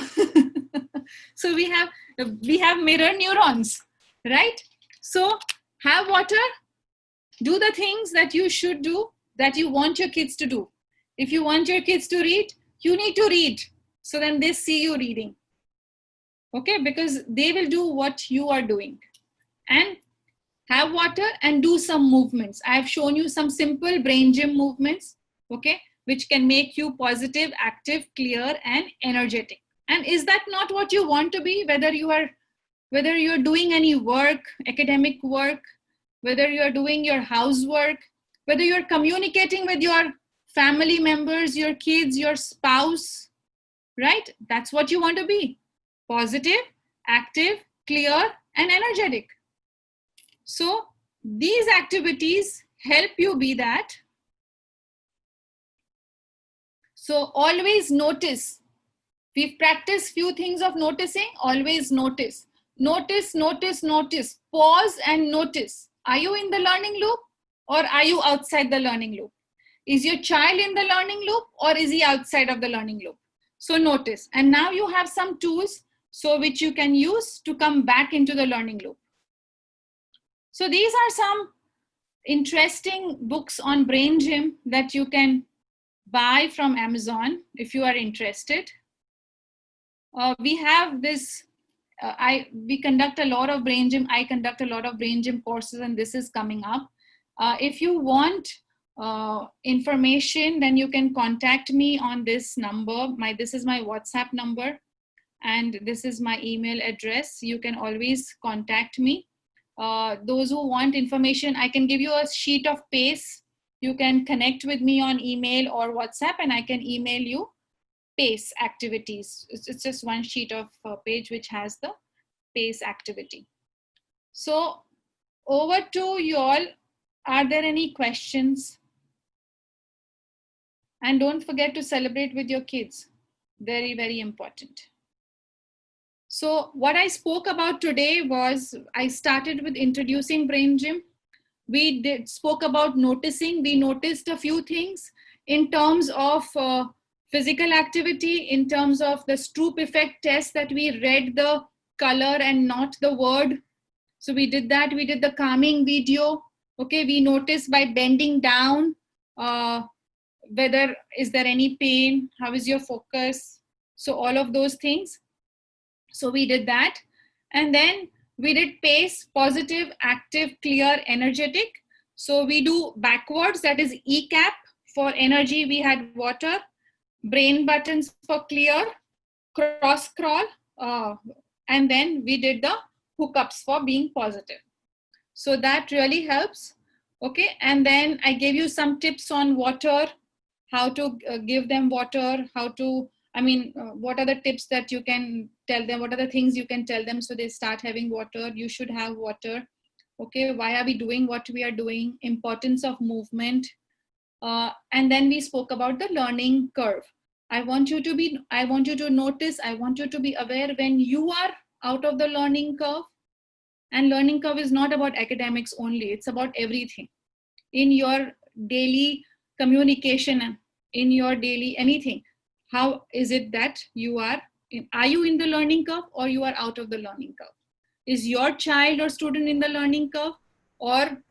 so we have mirror neurons, right? So have water, do the things that you should do, that you want your kids to do. If you want your kids to read, you need to read. So then they see you reading. Okay, because they will do what you are doing. And have water and do some movements. I have shown you some simple brain gym movements, okay, which can make you positive, active, clear, and energetic. And is that not what you want to be? Whether you're doing any work, academic work, whether you're doing your housework, whether you're communicating with your family members, your kids, your spouse, right? That's what you want to be. Positive, active, clear, and energetic. So these activities help you be that. So always notice. We've practiced few things of noticing. Always notice. Notice, notice, notice. Pause and notice. Are you in the learning loop or are you outside the learning loop? Is your child in the learning loop or is he outside of the learning loop? So notice. And now you have some tools. so which you can use to come back into the learning loop. So these are some interesting books on Brain Gym that you can buy from Amazon if you are interested. We have this, we conduct a lot of Brain Gym, I conduct a lot of Brain Gym courses, and this is coming up. If you want information, then you can contact me on this number. This is my WhatsApp number, and this is my email address. You can always contact me. Those who want information, I can give you a sheet of PACE. You can connect with me on email or WhatsApp, and I can email you PACE activities. It's just one sheet of page which has the PACE activity. So over to you all. Are there any questions? And don't forget to celebrate with your kids. Very, very important. So what I spoke about today was, I started with introducing Brain Gym. We spoke about noticing. We noticed a few things in terms of physical activity, in terms of the Stroop effect test, that we read the color and not the word. So we did that. We did the calming video. Okay, we noticed by bending down, whether is there any pain, how is your focus. So all of those things. So we did that. And then we did PACE, positive, active, clear, energetic. So we do backwards, that is ECAP. For energy, we had water, brain buttons for clear, cross crawl, and then we did the hookups for being positive. So that really helps. Okay, and then I gave you some tips on water, how to give them water, how to, what are the tips that you can tell them, what are the things you can tell them so they start having water. You should have water. Okay, why are we doing what we are doing, importance of movement. And then we spoke about the learning curve. I want you to notice, I want you to be aware when you are out of the learning curve. And learning curve is not about academics only, it's about everything. In your daily communication, in your daily anything, how is it that you are you in the learning curve, or you are out of the learning curve? Is your child or student in the learning curve, or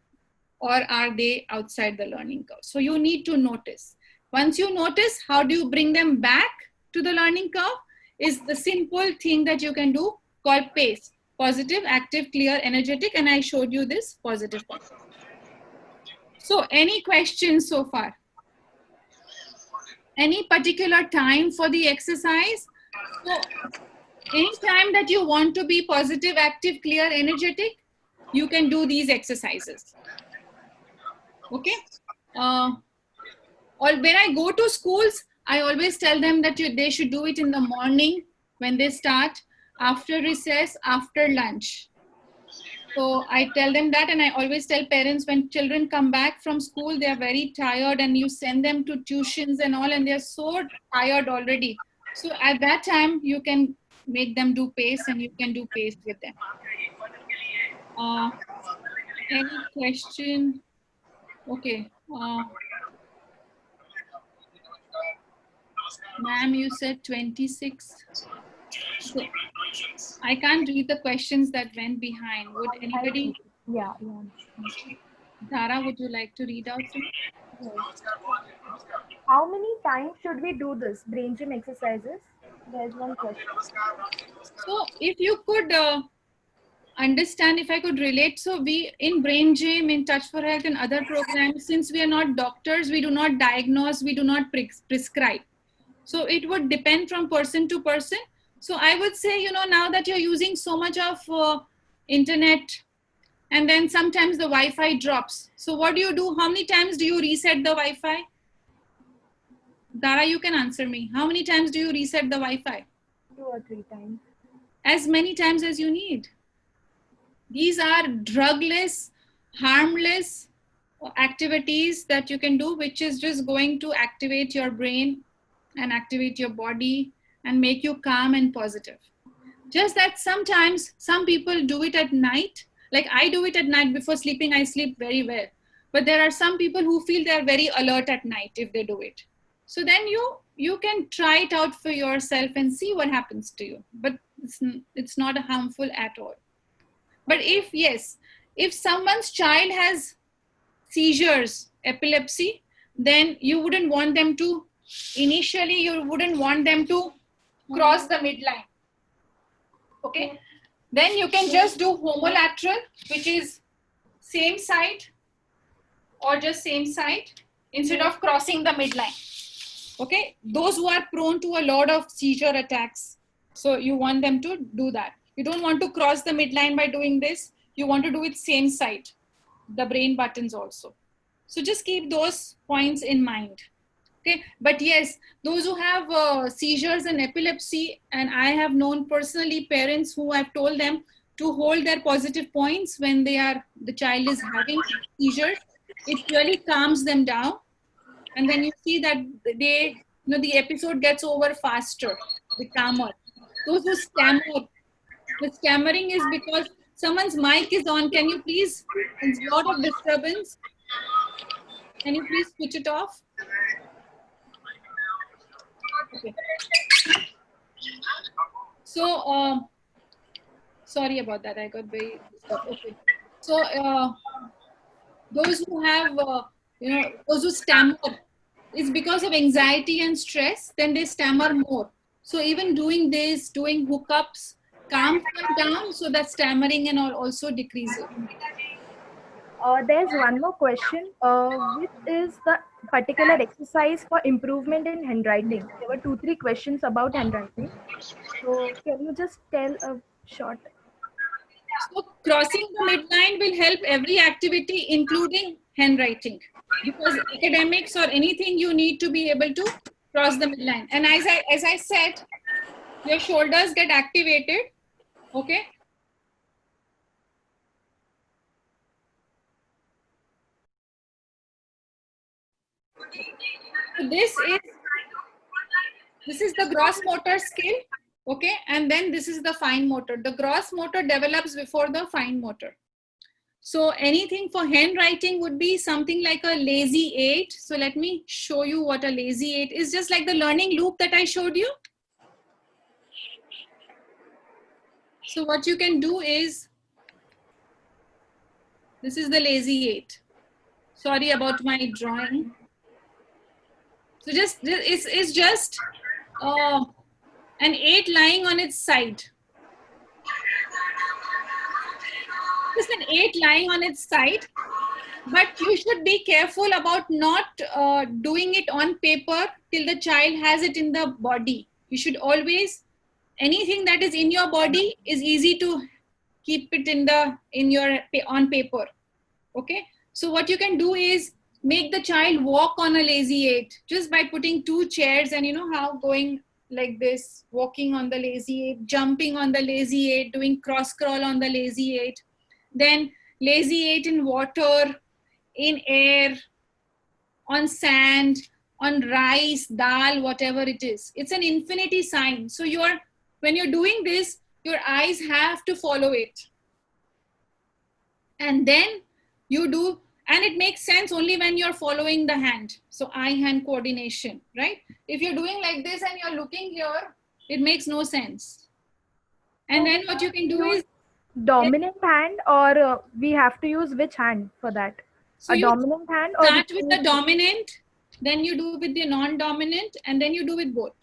are they outside the learning curve? So you need to notice. Once you notice, how do you bring them back to the learning curve is the simple thing that you can do called PACE. Positive, active, clear, energetic, and I showed you this positive. So any questions so far? Any particular time for the exercise? So any time that you want to be positive, active, clear, energetic, you can do these exercises. Okay. Or when I go to schools, I always tell them that they should do it in the morning when they start, after recess, after lunch. So I tell them that, and I always tell parents when children come back from school, they are very tired, and you send them to tuitions and all, and they're so tired already. So at that time, you can make them do PACE, and you can do PACE with them. Any question? Okay. Ma'am, you said 26. So I can't read the questions that went behind. Would anybody? Yeah. Dhara, would you like to read out? Yes. How many times should we do this Brain Gym exercises? There's one question. So if you could understand, if I could relate, so we in Brain Gym, in Touch for Health and other programs, since we are not doctors, we do not diagnose, we do not prescribe. So it would depend from person to person. So I would say, now that you're using so much of internet, and then sometimes the Wi-Fi drops. So what do you do? How many times do you reset the Wi-Fi? Dara, you can answer me. How many times do you reset the Wi-Fi? 2 or 3 times. As many times as you need. These are drugless, harmless activities that you can do, which is just going to activate your brain and activate your body and make you calm and positive. Just that sometimes some people do it at night. Like I do it at night before sleeping, I sleep very well. But there are some people who feel they're very alert at night if they do it. So then you can try it out for yourself and see what happens to you. But it's not harmful at all. But if someone's child has seizures, epilepsy, then you wouldn't want them to, initially you wouldn't want them to cross the midline. Okay, then you can just do homolateral, which is same side or just same side instead of crossing the midline. Okay, those who are prone to a lot of seizure attacks, so you want them to do that. You don't want to cross the midline by doing this. You want to do it same side, the brain buttons also. So just keep those points in mind. Okay, but yes, those who have seizures and epilepsy, and I have known personally parents who have told them to hold their positive points when the child is having seizures. It really calms them down, and then you see that the episode gets over faster, the calmer. Those who stammer, the stammering is because someone's mic is on. Can you please, there's a lot of disturbance. Can you please switch it off? Okay. So, sorry about that. I got very disturbed. Okay. So, those who have, those who stammer, it's because of anxiety and stress, then they stammer more. So even doing this, doing hookups, calms them down so that stammering and all also decreases. There's one more question, which is the particular exercise for improvement in handwriting. There were 2-3 questions about handwriting. So can you just tell a short? So crossing the midline will help every activity, including handwriting, because academics or anything you need to be able to cross the midline. And as I said, your shoulders get activated. Okay. So this is the gross motor skill. Okay, and then this is the fine motor. The gross motor develops before the fine motor. So anything for handwriting would be something like a lazy 8. So let me show you what a lazy 8 is. Just like the learning loop that I showed you. So what you can do is, this is the lazy 8. Sorry about my drawing. So it's just an 8 lying on its side. Just an 8 lying on its side. But you should be careful about not doing it on paper till the child has it in the body. You should always, anything that is in your body is easy to keep it on paper. Okay. So what you can do is make the child walk on a lazy 8 just by putting 2 chairs, and you know how going like this, walking on the lazy 8, jumping on the lazy 8, doing cross crawl on the lazy 8, then lazy 8 in water, in air, on sand, on rice, dal, whatever it is. It's an infinity sign. So when you're doing this, your eyes have to follow it. And then you do, and it makes sense only when you're following the hand. So eye-hand coordination, right? If you're doing like this and you're looking here, it makes no sense. And then what you can do is dominant hand, or we have to use which hand for that? So a you dominant hand, or start with the dominant, then you do with the non-dominant, and then you do with both.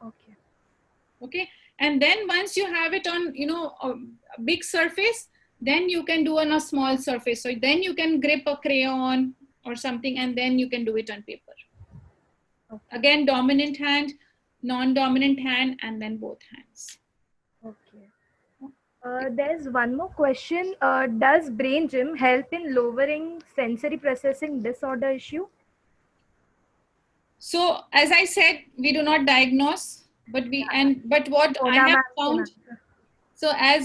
Okay. Okay. And then once you have it on, a big surface, then you can do on a small surface. So then you can grip a crayon or something, and then you can do it on paper. Okay. Again, dominant hand, non-dominant hand, and then both hands. Okay. There's one more question. Does brain gym help in lowering sensory processing disorder issue? So as I said, we do not diagnose, but what I have found. So I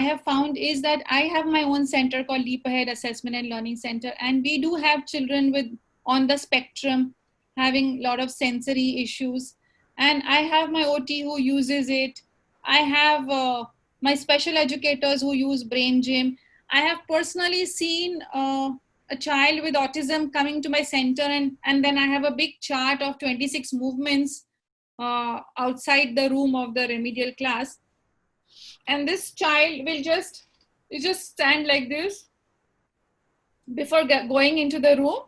have found is that I have my own center called Leap Ahead Assessment and Learning Center, and we do have children on the spectrum having a lot of sensory issues, and I have my OT who uses it. I have my special educators who use Brain Gym. I have personally seen a child with autism coming to my center, and then I have a big chart of 26 movements outside the room of the remedial class. and this child will just stand like this before going into the room,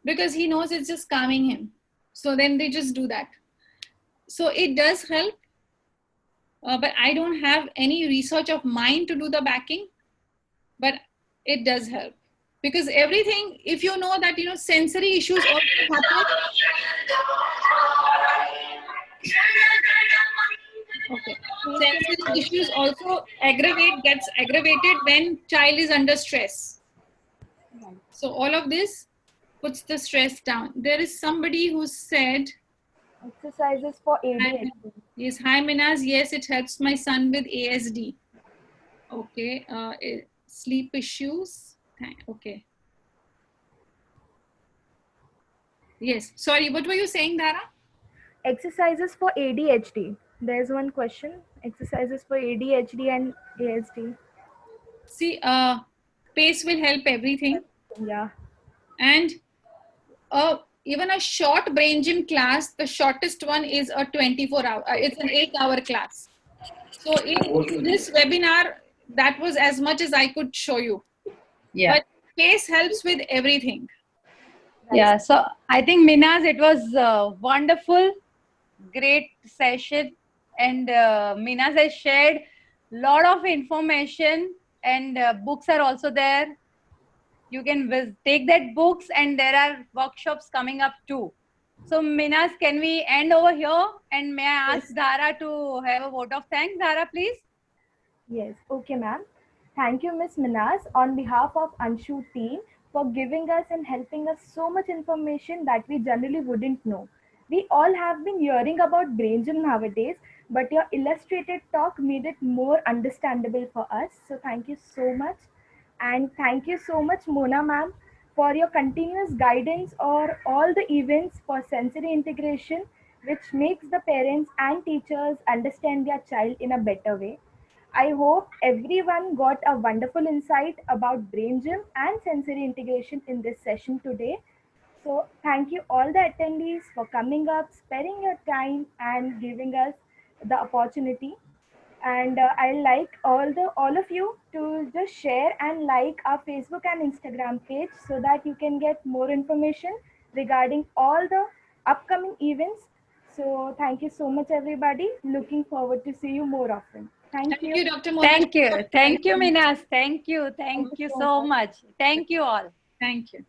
because he knows it's just calming him. So then they just do that. So it does help, but I don't have any research of mine to do the backing, but it does help. Because everything, if you know that, sensory issues also happen. Okay. Sensory issues also gets aggravated when child is under stress. So all of this puts the stress down. There is somebody who said, Exercises for ADHD. yes, hi Minaz, yes, it helps my son with ASD. Okay, sleep issues. Okay. Yes, sorry, what were you saying, Dara? Exercises for ADHD. There's one question. Exercises for ADHD and ASD. See, pace will help everything. Yeah. And even a short brain gym class, the shortest one is a 24-hour, it's an 8-hour class. So in this webinar, that was as much as I could show you. Yeah. But pace helps with everything. Yeah. So I think Minaz, it was a wonderful, great session, and Minaz has shared lot of information, and books are also there. You can take that books, and there are workshops coming up too. So Minaz, can we end over here? And may I ask Dhara to have a vote of thanks? Dhara, please. Yes. Okay, ma'am. Thank you, Miss Minaz, on behalf of Anshu team for giving us and helping us so much information that we generally wouldn't know. We all have been hearing about brain gym nowadays, but your illustrated talk made it more understandable for us. So thank you so much. And thank you so much, Mona ma'am, for your continuous guidance or all the events for sensory integration, which makes the parents and teachers understand their child in a better way. I hope everyone got a wonderful insight about brain gym and sensory integration in this session today. So thank you all the attendees for coming up, sparing your time and giving us the opportunity. And I like all of you to just share and like our Facebook and Instagram page so that you can get more information regarding all the upcoming events. So thank you so much, everybody. Looking forward to see you more often. Thank you. Dr. Mona. Thank you. Thank you, Minaz. Thank you. Thank you so so much. much. Thank you all. Thank you.